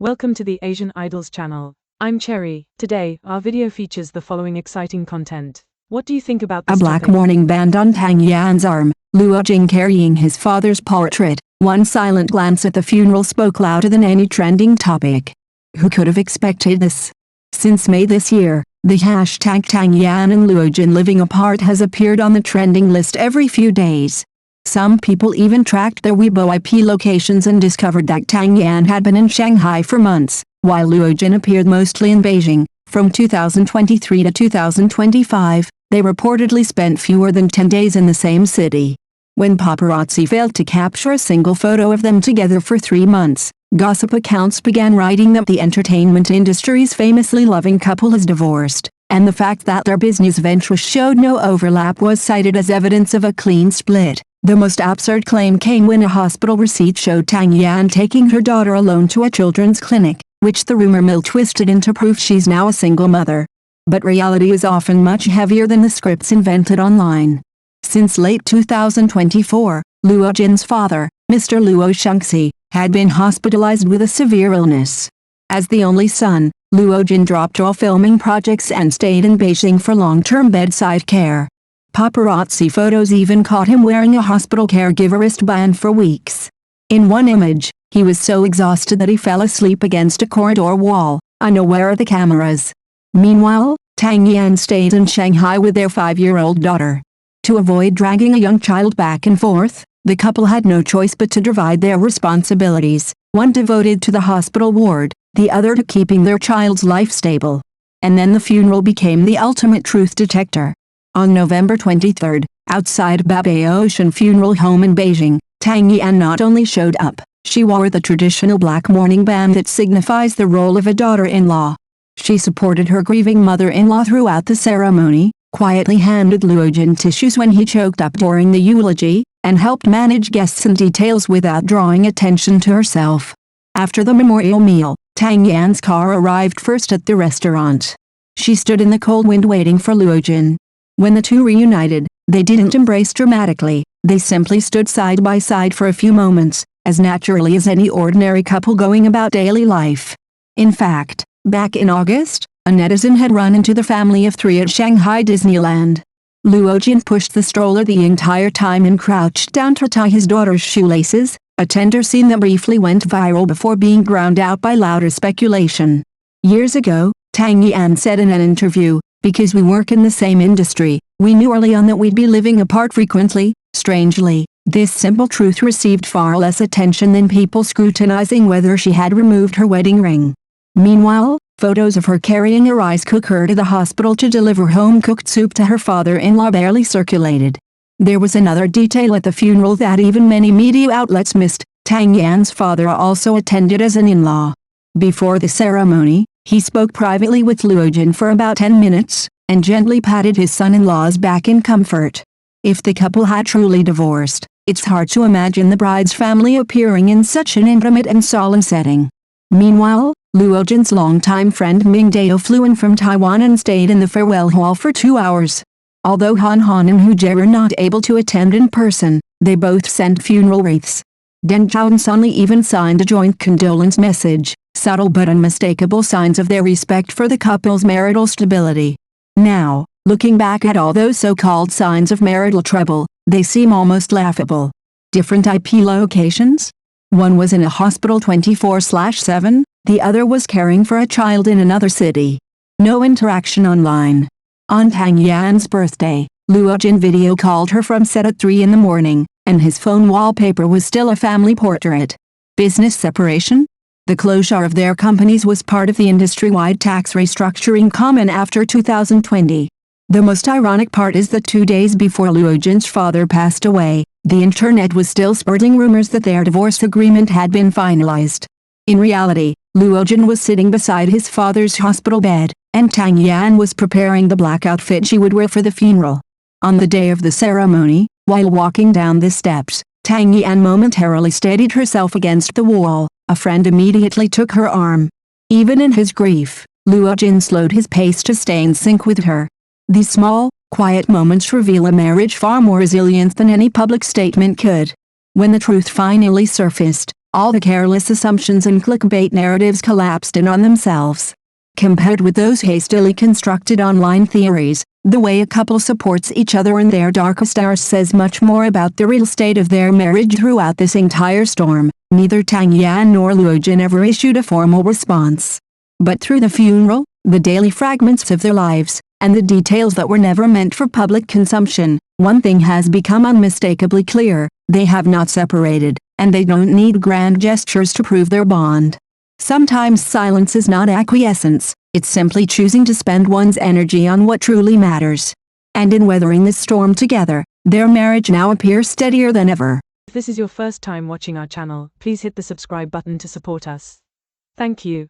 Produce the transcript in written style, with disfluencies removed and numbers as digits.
Welcome to the Asian Idols channel. I'm Cherry. Today, our video features the following exciting content. What do you think about this A black topic? mourning band on Tang Yan's arm, Luo Jin carrying his father's portrait. One silent glance at the funeral spoke louder than any trending topic. Who could have expected this? Since May this year, the hashtag Tang Yan and Luo Jin living apart has appeared on the trending list every few days. Some people even tracked their Weibo IP locations and discovered that Tang Yan had been in Shanghai for months, while Luo Jin appeared mostly in Beijing. From 2023 to 2025, they reportedly spent fewer than 10 days in the same city. When paparazzi failed to capture a single photo of them together for 3 months, gossip accounts began writing that the entertainment industry's famously loving couple is divorced, and the fact that their business ventures showed no overlap was cited as evidence of a clean split. The most absurd claim came when a hospital receipt showed Tang Yan taking her daughter alone to a children's clinic, which the rumor mill twisted into proof she's now a single mother. But reality is often much heavier than the scripts invented online. Since late 2024, Luo Jin's father, Mr. Luo Shengxi, had been hospitalized with a severe illness. As the only son, Luo Jin dropped all filming projects and stayed in Beijing for long-term bedside care. Paparazzi photos even caught him wearing a hospital caregiver wristband for weeks. In one image, he was so exhausted that he fell asleep against a corridor wall, unaware of the cameras. Meanwhile, Tang Yan stayed in Shanghai with their 5-year-old daughter. To avoid dragging a young child back and forth, the couple had no choice but to divide their responsibilities, one devoted to the hospital ward, the other to keeping their child's life stable. And then the funeral became the ultimate truth detector. On November 23, outside Babae Ocean Funeral Home in Beijing, Tang Yan not only showed up, she wore the traditional black mourning band that signifies the role of a daughter-in-law. She supported her grieving mother-in-law throughout the ceremony, quietly handed Luo Jin tissues when he choked up during the eulogy, and helped manage guests and details without drawing attention to herself. After the memorial meal, Tang Yan's car arrived first at the restaurant. She stood in the cold wind waiting for Luo Jin. When the two reunited, they didn't embrace dramatically, they simply stood side by side for a few moments, as naturally as any ordinary couple going about daily life. In fact, back in August, a netizen had run into the family of 3 at Shanghai Disneyland. Luo Jin pushed the stroller the entire time and crouched down to tie his daughter's shoelaces, a tender scene that briefly went viral before being drowned out by louder speculation. Years ago, Tang Yan said in an interview, "Because we work in the same industry, we knew early on that we'd be living apart frequently." Strangely, this simple truth received far less attention than people scrutinizing whether she had removed her wedding ring. Meanwhile, photos of her carrying a rice cooker to the hospital to deliver home-cooked soup to her father-in-law barely circulated. There was another detail at the funeral that even many media outlets missed. Tang Yan's father also attended as an in-law. Before the ceremony, he spoke privately with Luo Jin for about 10 minutes, and gently patted his son-in-law's back in comfort. If the couple had truly divorced, it's hard to imagine the bride's family appearing in such an intimate and solemn setting. Meanwhile, Luo Jin's longtime friend Ming Dao flew in from Taiwan and stayed in the farewell hall for 2 hours. Although Han and Hu Jie were not able to attend in person, they both sent funeral wreaths. Deng Zhaosunli even signed a joint condolence message, subtle but unmistakable signs of their respect for the couple's marital stability. Now, looking back at all those so-called signs of marital trouble, they seem almost laughable. Different IP locations? One was in a hospital 24/7, the other was caring for a child in another city. No interaction online. On Tang Yan's birthday, Luo Jin video called her from set at 3 in the morning, and his phone wallpaper was still a family portrait. Business separation? The closure of their companies was part of the industry-wide tax restructuring common after 2020. The most ironic part is that 2 days before Luo Jin's father passed away, the internet was still spreading rumors that their divorce agreement had been finalized. In reality, Luo Jin was sitting beside his father's hospital bed, and Tang Yan was preparing the black outfit she would wear for the funeral. On the day of the ceremony, while walking down the steps, Tang Yan momentarily steadied herself against the wall. A friend immediately took her arm. Even in his grief, Luo Jin slowed his pace to stay in sync with her. These small, quiet moments reveal a marriage far more resilient than any public statement could. When the truth finally surfaced, All the careless assumptions and clickbait narratives collapsed in on themselves. Compared with those hastily constructed online theories, the way a couple supports each other in their darkest hours says much more about the real state of their marriage. Throughout this entire storm, neither Tang Yan nor Luo Jin ever issued a formal response. But through the funeral, the daily fragments of their lives, and the details that were never meant for public consumption, one thing has become unmistakably clear: they have not separated, and they don't need grand gestures to prove their bond. Sometimes silence is not acquiescence, it's simply choosing to spend one's energy on what truly matters. And in weathering this storm together, their marriage now appears steadier than ever. If this is your first time watching our channel, please hit the subscribe button to support us. Thank you.